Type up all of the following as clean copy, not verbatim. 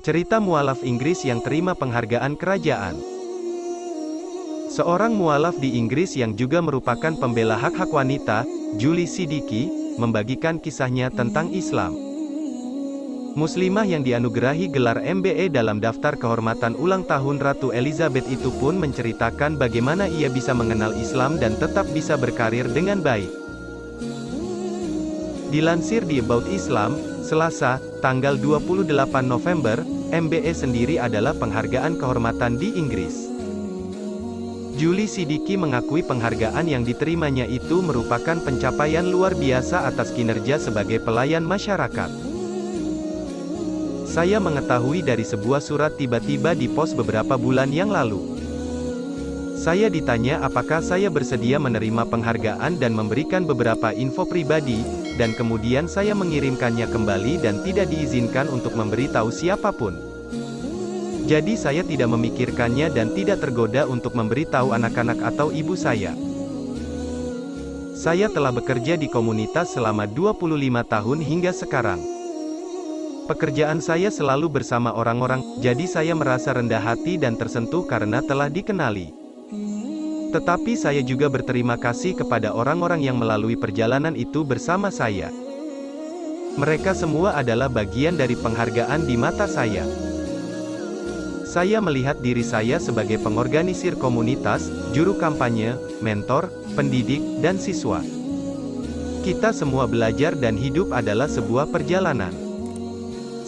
Cerita mualaf Inggris yang terima penghargaan kerajaan. Seorang mualaf di Inggris yang juga merupakan pembela hak-hak wanita, Julie Siddiqui, membagikan kisahnya tentang Islam. Muslimah yang dianugerahi gelar MBA dalam daftar kehormatan ulang tahun Ratu Elizabeth itu pun menceritakan bagaimana ia bisa mengenal Islam dan tetap bisa berkarir dengan baik. Dilansir di About Islam, Selasa, tanggal 28 November, MBA sendiri adalah penghargaan kehormatan di Inggris. Julie Siddiqui mengakui penghargaan yang diterimanya itu merupakan pencapaian luar biasa atas kinerja sebagai pelayan masyarakat. Saya mengetahui dari sebuah surat tiba-tiba di-post beberapa bulan yang lalu. Saya ditanya apakah saya bersedia menerima penghargaan dan memberikan beberapa info pribadi, dan kemudian saya mengirimkannya kembali dan tidak diizinkan untuk memberitahu siapapun. Jadi saya tidak memikirkannya dan tidak tergoda untuk memberitahu anak-anak atau ibu saya. Saya telah bekerja di komunitas selama 25 tahun hingga sekarang. Pekerjaan saya selalu bersama orang-orang, jadi saya merasa rendah hati dan tersentuh karena telah dikenali. Tetapi saya juga berterima kasih kepada orang-orang yang melalui perjalanan itu bersama saya. Mereka semua adalah bagian dari penghargaan di mata saya. Saya melihat diri saya sebagai pengorganisir komunitas, juru kampanye, mentor, pendidik, dan siswa. Kita semua belajar dan hidup adalah sebuah perjalanan.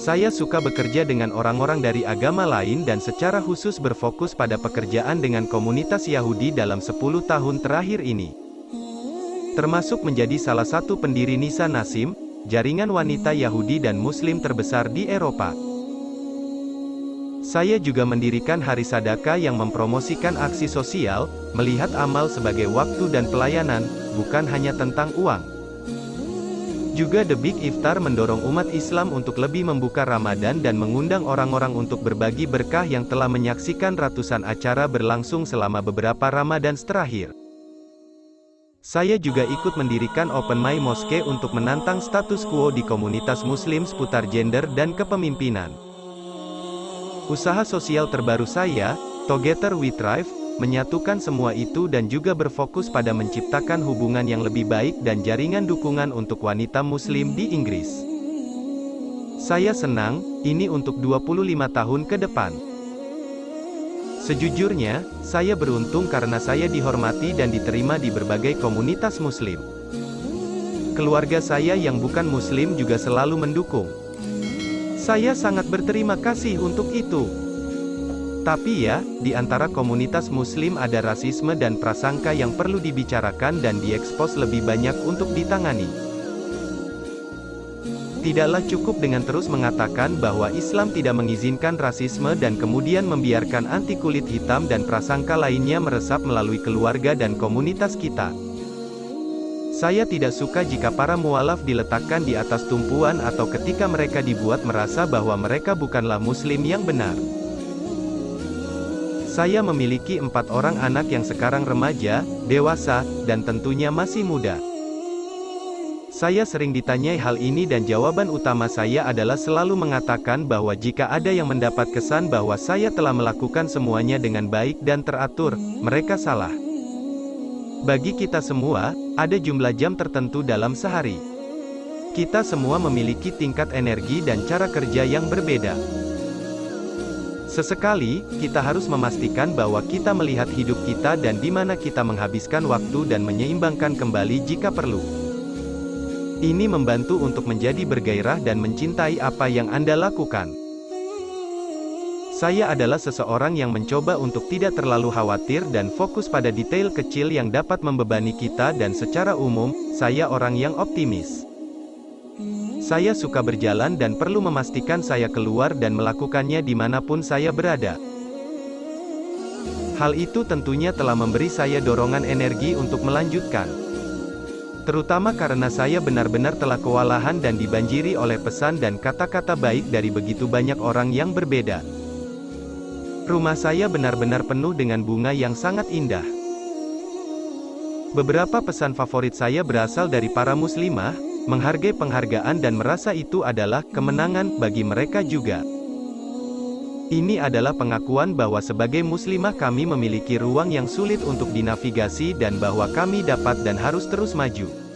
Saya suka bekerja dengan orang-orang dari agama lain dan secara khusus berfokus pada pekerjaan dengan komunitas Yahudi dalam 10 tahun terakhir ini. Termasuk menjadi salah satu pendiri Nisa Nasim, jaringan wanita Yahudi dan Muslim terbesar di Eropa. Saya juga mendirikan Hari Sadaka yang mempromosikan aksi sosial, melihat amal sebagai waktu dan pelayanan, bukan hanya tentang uang. Juga The Big Iftar mendorong umat Islam untuk lebih membuka Ramadan dan mengundang orang-orang untuk berbagi berkah yang telah menyaksikan ratusan acara berlangsung selama beberapa Ramadan terakhir. Saya juga ikut mendirikan Open My Mosque untuk menantang status quo di komunitas Muslim seputar gender dan kepemimpinan. Usaha sosial terbaru saya, Together We Thrive, menyatukan semua itu dan juga berfokus pada menciptakan hubungan yang lebih baik dan jaringan dukungan untuk wanita Muslim di Inggris. Saya senang, ini untuk 25 tahun ke depan. Sejujurnya, saya beruntung karena saya dihormati dan diterima di berbagai komunitas Muslim. Keluarga saya yang bukan Muslim juga selalu mendukung. Saya sangat berterima kasih untuk itu. Tapi ya, di antara komunitas Muslim ada rasisme dan prasangka yang perlu dibicarakan dan diekspos lebih banyak untuk ditangani. Tidaklah cukup dengan terus mengatakan bahwa Islam tidak mengizinkan rasisme dan kemudian membiarkan anti kulit hitam dan prasangka lainnya meresap melalui keluarga dan komunitas kita. Saya tidak suka jika para mualaf diletakkan di atas tumpuan atau ketika mereka dibuat merasa bahwa mereka bukanlah Muslim yang benar. Saya memiliki 4 orang anak yang sekarang remaja, dewasa, dan tentunya masih muda. Saya sering ditanyai hal ini dan jawaban utama saya adalah selalu mengatakan bahwa jika ada yang mendapat kesan bahwa saya telah melakukan semuanya dengan baik dan teratur, mereka salah. Bagi kita semua, ada jumlah jam tertentu dalam sehari. Kita semua memiliki tingkat energi dan cara kerja yang berbeda. Sesekali, kita harus memastikan bahwa kita melihat hidup kita dan di mana kita menghabiskan waktu dan menyeimbangkan kembali jika perlu. Ini membantu untuk menjadi bergairah dan mencintai apa yang Anda lakukan. Saya adalah seseorang yang mencoba untuk tidak terlalu khawatir dan fokus pada detail kecil yang dapat membebani kita dan secara umum, saya orang yang optimis. Saya suka berjalan dan perlu memastikan saya keluar dan melakukannya dimanapun saya berada. Hal itu tentunya telah memberi saya dorongan energi untuk melanjutkan. Terutama karena saya benar-benar telah kewalahan dan dibanjiri oleh pesan dan kata-kata baik dari begitu banyak orang yang berbeda. Rumah saya benar-benar penuh dengan bunga yang sangat indah. Beberapa pesan favorit saya berasal dari para muslimah, menghargai penghargaan dan merasa itu adalah kemenangan bagi mereka juga. Ini adalah pengakuan bahwa sebagai muslimah kami memiliki ruang yang sulit untuk dinavigasi dan bahwa kami dapat dan harus terus maju.